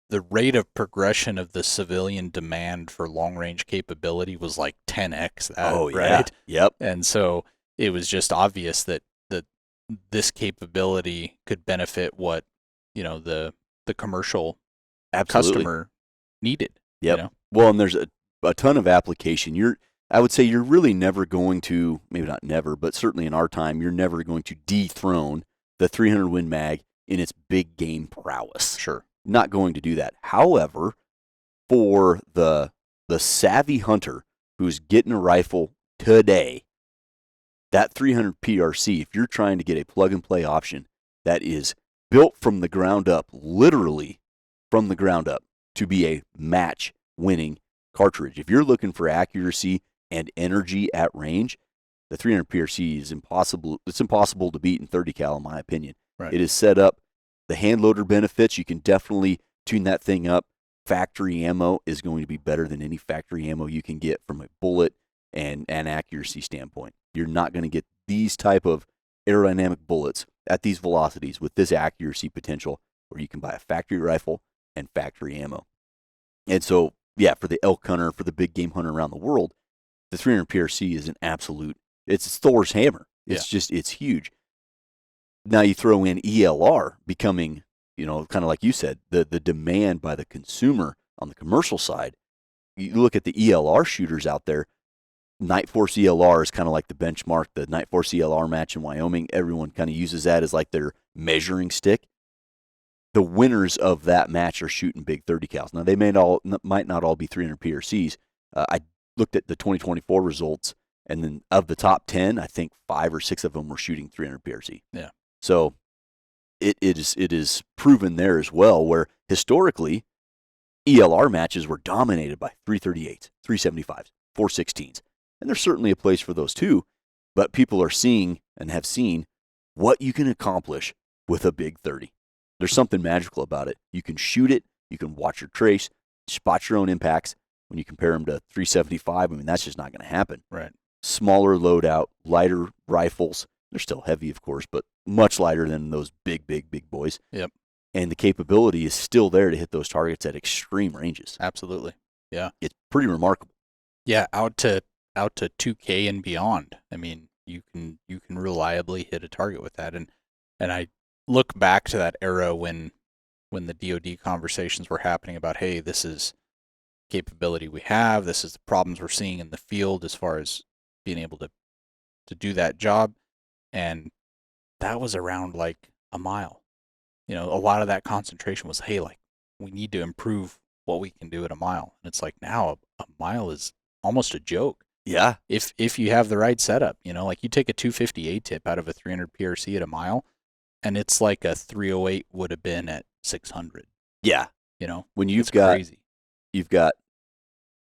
the rate of progression of the civilian demand for long-range capability was like 10x that, right? Yep. And so it was just obvious that this capability could benefit what, the commercial customer needed. Yep. Well, and there's a ton of application. I would say you're really never going to, maybe not never, but certainly in our time, you're never going to dethrone the 300 Win Mag in its big game prowess. Sure. Not going to do that. However, for the savvy hunter who's getting a rifle today, that 300 PRC, if you're trying to get a plug-and-play option that is built from the ground up, literally from the ground up, to be a match-winning cartridge. If you're looking for accuracy and energy at range, the 300 PRC is impossible. It's impossible to beat in 30 cal, in my opinion. Right. It is set up. The hand loader benefits, you can definitely tune that thing up. Factory ammo is going to be better than any factory ammo you can get from a bullet and an accuracy standpoint. You're not going to get these type of aerodynamic bullets at these velocities with this accuracy potential, where you can buy a factory rifle and factory ammo. And so, yeah, for the elk hunter, for the big game hunter around the world, the 300 PRC is an absolute, it's Thor's hammer. It's just, it's huge. Now you throw in ELR becoming, kind of like you said, the demand by the consumer on the commercial side. You look at the ELR shooters out there, Night Force ELR is kind of like the benchmark, the Night Force ELR match in Wyoming. Everyone kind of uses that as like their measuring stick. The winners of that match are shooting big 30 cals. Now they might not all be 300 PRCs. I looked at the 2024 results, and then of the top 10, I think 5 or 6 of them were shooting 300 PRC. Yeah. So it is proven there as well, where historically ELR matches were dominated by 338s, 375s, 416s. And there's certainly a place for those too, but people are seeing and have seen what you can accomplish with a big 30. There's something magical about it. You can shoot it, you can watch your trace, spot your own impacts. When you compare them to 375, I mean, that's just not going to happen. Right. Smaller loadout, lighter rifles. They're still heavy, of course, but much lighter than those big boys. Yep. And the capability is still there to hit those targets at extreme ranges. Absolutely. Yeah. It's pretty remarkable. Yeah, out to 2K and beyond. I mean, you can reliably hit a target with that. And I look back to that era when the DoD conversations were happening about, hey, this is capability we have, this is the problems we're seeing in the field as far as being able to do that job. And that was around like a mile. A lot of that concentration was, hey, like, we need to improve what we can do at a mile. And it's like now a mile is almost a joke. Yeah. If you have the right setup, like you take a 250 tip out of a 300 PRC at a mile, and it's like a 308 would have been at 600. Yeah. When you've crazy. You've got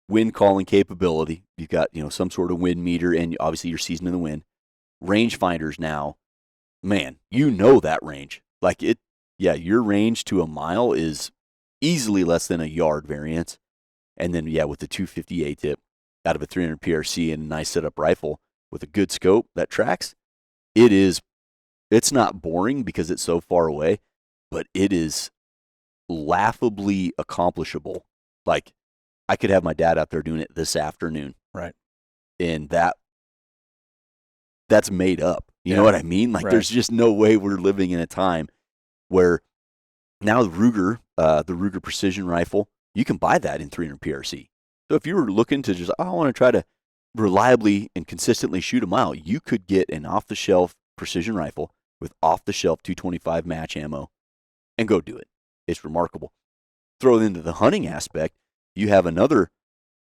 wind calling capability, you've got, some sort of wind meter, and obviously you're seasoning the wind. Rangefinders now, man, that range. Like your range to a mile is easily less than a yard variance. And then, with the 250 tip out of a 300 PRC and a nice setup rifle with a good scope that tracks, it's not boring because it's so far away, but it is laughably accomplishable. Like, I could have my dad out there doing it this afternoon. Right. And that's made up. You know what I mean? Like, There's just no way we're living in a time where now the Ruger precision rifle, you can buy that in 300 PRC. So if you were looking to just, I want to try to reliably and consistently shoot a mile, you could get an off-the-shelf precision rifle with off-the-shelf 225 match ammo and go do it. It's remarkable. Throw it into the hunting aspect, you have another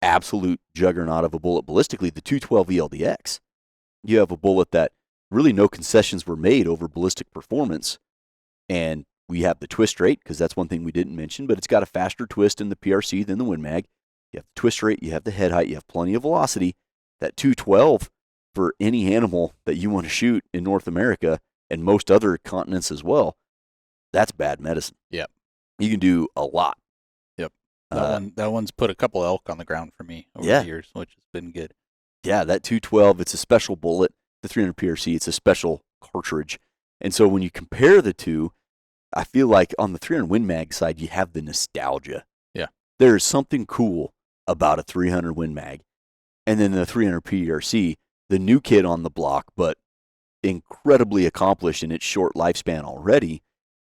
absolute juggernaut of a bullet ballistically, the 212 ELDX. You have a bullet that really no concessions were made over ballistic performance. And we have the twist rate, because that's one thing we didn't mention, but it's got a faster twist in the PRC than the Win Mag. You have the twist rate, you have the head height, you have plenty of velocity. That 212 for any animal that you want to shoot in North America and most other continents as well, that's bad medicine. Yep. You can do a lot. Yep. That one's put a couple elk on the ground for me over the years, which has been good. Yeah, that 212, it's a special bullet. The 300 PRC, it's a special cartridge. And so when you compare the two, I feel like on the 300 Win Mag side, you have the nostalgia. Yeah. There is something cool about a 300 Win Mag. And then the 300 PRC, the new kid on the block, but incredibly accomplished in its short lifespan already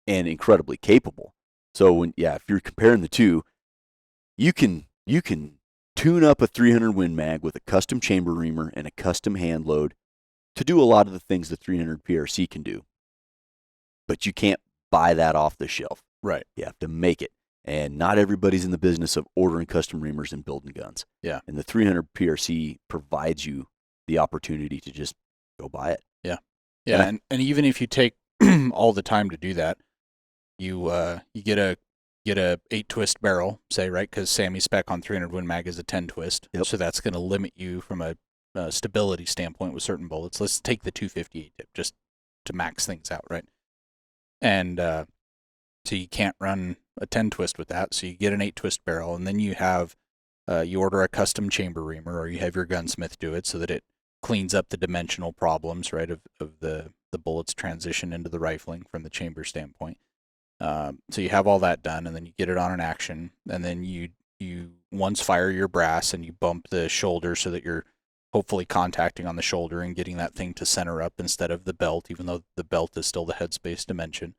and incredibly capable. So if you're comparing the two, you can tune up a 300 Win Mag with a custom chamber reamer and a custom hand load to do a lot of the things the 300 PRC can do. But you can't buy that off the shelf. Right. You have to make it. And not everybody's in the business of ordering custom reamers and building guns. Yeah. And the 300 PRC provides you the opportunity to just go buy it. Yeah. Yeah. And even if you take all the time to do that, you get a 8-twist barrel, say, right? Because Sammy's spec on 300 Win Mag is a 10-twist. Yep. So that's going to limit you from a stability standpoint with certain bullets. Let's take the 258 tip just to max things out, right? And so you can't run a 10-twist with that. So you get an 8-twist barrel, and then you have you order a custom chamber reamer, or you have your gunsmith do it so that it cleans up the dimensional problems, right, of the bullets transition into the rifling from the chamber standpoint. So you have all that done, and then you get it on an action, and then you once fire your brass and you bump the shoulder so that you're hopefully contacting on the shoulder and getting that thing to center up instead of the belt, even though the belt is still the headspace dimension.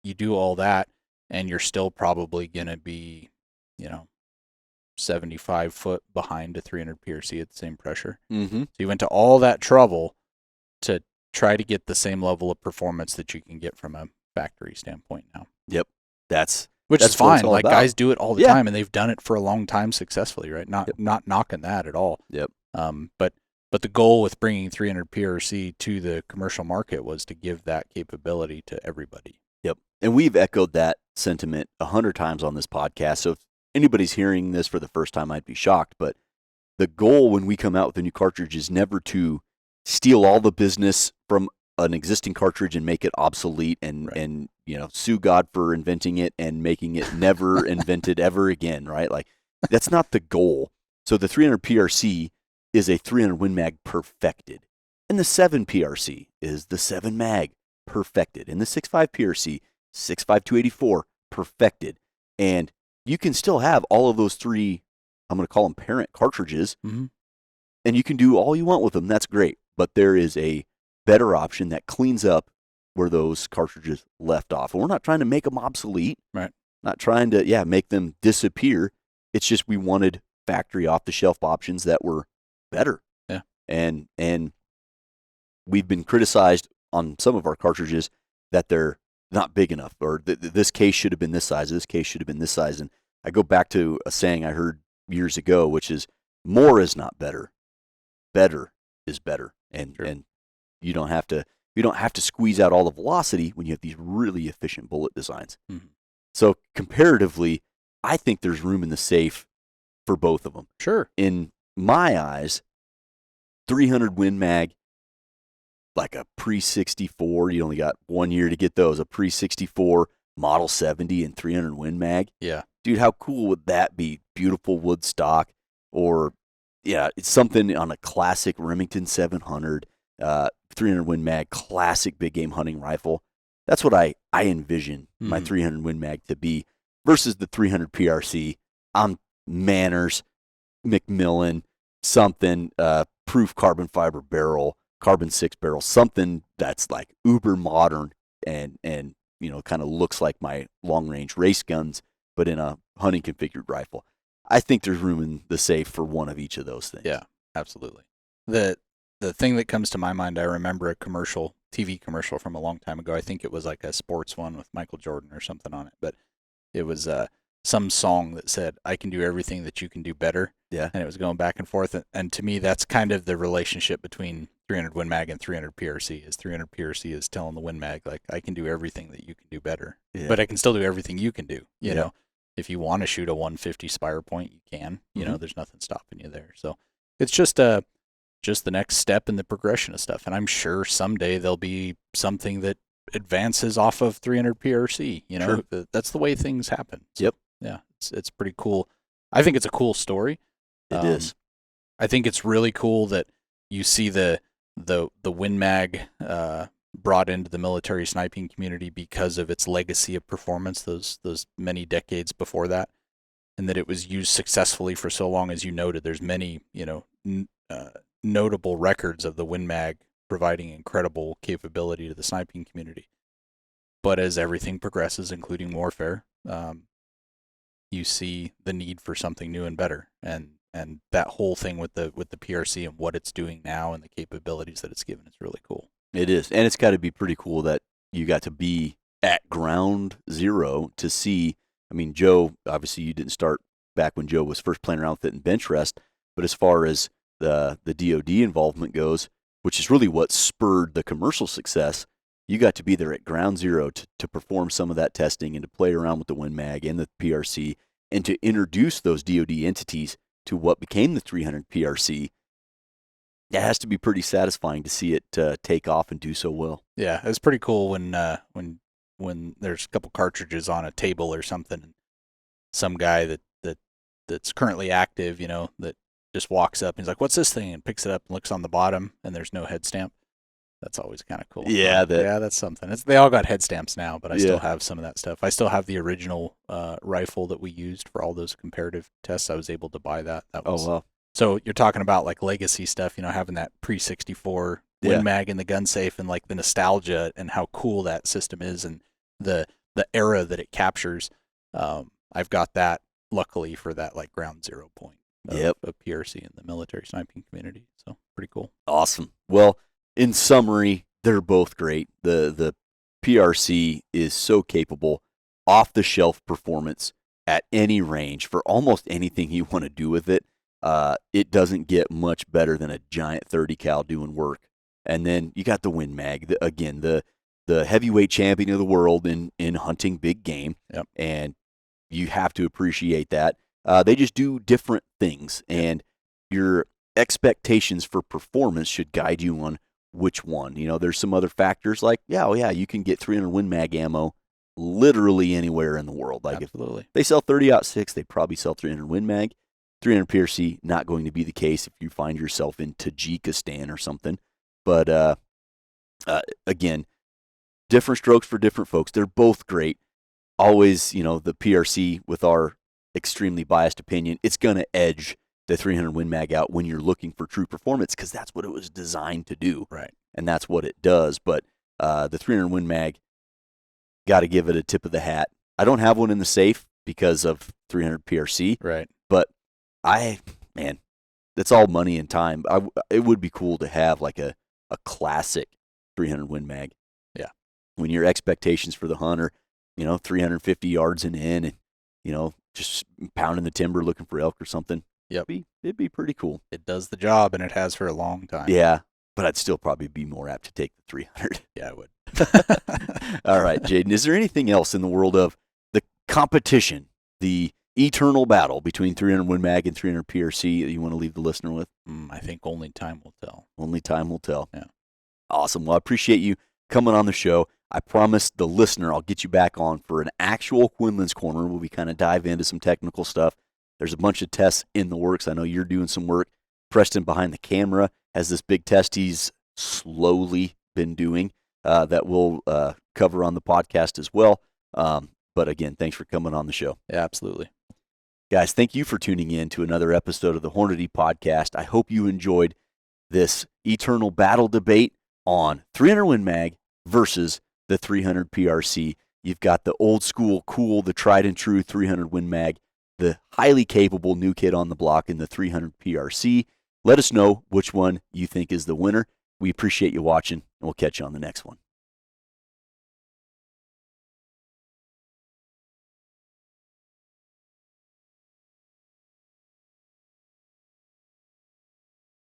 You do all that, and you're still probably going to be, 75 foot behind a 300 PRC at the same pressure. Mm-hmm. So you went to all that trouble to try to get the same level of performance that you can get from a factory standpoint now. Yep. That's is fine. Like, about. Guys do it all the time, and they've done it for a long time successfully, right? Not knocking that at all. Yep. But the goal with bringing 300 PRC to the commercial market was to give that capability to everybody. Yep. And we've echoed that sentiment 100 times on this podcast. So if anybody's hearing this for the first time, I'd be shocked. But the goal when we come out with a new cartridge is never to steal all the business from an existing cartridge and make it obsolete and sue God for inventing it and making it never invented ever again, right? Like, that's not the goal. So the 300 PRC is a 300 Win Mag perfected. And the 7 PRC is the 7 mag, perfected. And the 6.5 PRC, 6.5 284, perfected. And you can still have all of those 3, I'm going to call them parent cartridges, Mm-hmm. and you can do all you want with them. That's great. But there is a better option that cleans up where those cartridges left off. And we're not trying to make them obsolete. Right. Not trying to, make them disappear. It's just we wanted factory off-the-shelf options that were better. Yeah. And we've been criticized on some of our cartridges that they're not big enough, or this case should have been this size, this case should have been this size. And I go back to a saying I heard years ago, which is more is not better. Better is better. And Sure. and you don't have to squeeze out all the velocity when you have these really efficient bullet designs. Mhm. So comparatively, I think there's room in the safe for both of them. Sure. In my eyes, 300 Win Mag, like a pre-64, you only got 1 year to get those, a pre-64 Model 70 and 300 Win Mag. Yeah. Dude, how cool would that be? Beautiful wood stock, or it's something on a classic Remington 700, 300 Win Mag, classic big game hunting rifle. That's what I envision my 300 Win Mag to be versus the 300 PRC. Manners, Macmillan, something, proof carbon fiber barrel, carbon 6 barrel, something that's like uber modern and kind of looks like my long range race guns, but in a hunting configured rifle. I think there's room in the safe for one of each of those things. Yeah, absolutely. The thing that comes to my mind, I remember a TV commercial from a long time ago. I think it was like a sports one with Michael Jordan or something on it, but it was some song that said, "I can do everything that you can do better." Yeah. And it was going back and forth. And to me, that's kind of the relationship between 300 Win Mag and 300 PRC. Is 300 PRC is telling the Win Mag, like, I can do everything that you can do better, but I can still do everything you can do. You know, if you want to shoot a 150 Spire point, you can. You know, there's nothing stopping you there. So it's just the next step in the progression of stuff. And I'm sure someday there'll be something that advances off of 300 PRC. You know, that's the way things happen. So, Yep. Yeah, it's pretty cool. I think it's a cool story. It is. I think it's really cool that you see the Win Mag brought into the military sniping community because of its legacy of performance those many decades before that, and that it was used successfully for so long. As you noted, there's many notable records of the Win Mag providing incredible capability to the sniping community. But as everything progresses, including warfare, you see the need for something new and better, and that whole thing with the PRC and what it's doing now and the capabilities that it's given is really cool. It is, and it's got to be pretty cool that you got to be at ground zero to see. I mean, Joe, obviously you didn't start back when Joe was first playing around with it in bench rest, but as far as the DoD involvement goes, which is really what spurred the commercial success, you got to be there at ground zero to perform some of that testing and to play around with the Win Mag and the PRC and to introduce those DoD entities to what became the 300 PRC. It has to be pretty satisfying to see it take off and do so well. Yeah, it's pretty cool when there's a couple cartridges on a table or something, and some guy that's currently active, that just walks up and he's like, "What's this thing?" and picks it up and looks on the bottom, and there's no head stamp. That's always kind of cool. Yeah, that's something. They all got head stamps now, but I still have some of that stuff. I still have the original rifle that we used for all those comparative tests. I was able to buy that. Oh, wow. So you're talking about like legacy stuff, having that pre-64 Win Mag in the gun safe and like the nostalgia and how cool that system is and the era that it captures. I've got that luckily for that like ground zero point of PRC in the military sniping community. So pretty cool. Awesome. Well, in summary, they're both great. The PRC is so capable, off-the-shelf performance at any range for almost anything you want to do with it. It doesn't get much better than a giant 30 cal doing work. And then you got the Win Mag, the heavyweight champion of the world in hunting big game. Yep. And you have to appreciate that. They just do different things, and your expectations for performance should guide you on which one. There's some other factors like, you can get 300 Win Mag ammo literally anywhere in the world. Like absolutely. If they sell 30-06, they probably sell 300 Win Mag. 300 PRC, not going to be the case if you find yourself in Tajikistan or something. But again, different strokes for different folks. They're both great. Always, the PRC, with our extremely biased opinion, it's going to edge the 300 Win Mag out when you're looking for true performance, because that's what it was designed to do. Right. And that's what it does. But the 300 Win Mag, got to give it a tip of the hat. I don't have one in the safe because of 300 PRC. Right. But man, that's all money and time. It would be cool to have like a classic 300 Win Mag. Yeah. When your expectations for the hunt are, 350 yards and in, and, just pounding the timber looking for elk or something. Yep. It'd be pretty cool. It does the job, and it has for a long time. Yeah. But I'd still probably be more apt to take the 300. Yeah, I would. All right, Jayden, is there anything else in the world of the competition, the eternal battle between 300 Win Mag and 300 PRC that you want to leave the listener with? I think only time will tell. Only time will tell. Yeah. Awesome. Well, I appreciate you coming on the show. I promise the listener I'll get you back on for an actual Quinlan's Corner where we kind of dive into some technical stuff. There's a bunch of tests in the works. I know you're doing some work. Preston behind the camera has this big test he's slowly been doing that we'll cover on the podcast as well. But again, thanks for coming on the show. Yeah, absolutely. Guys, thank you for tuning in to another episode of the Hornady podcast. I hope you enjoyed this eternal battle debate on 300 Win Mag versus the 300 PRC. You've got the old school, cool, the tried and true 300 Win Mag, the highly capable new kid on the block in the 300 PRC. Let us know which one you think is the winner. We appreciate you watching, and we'll catch you on the next one.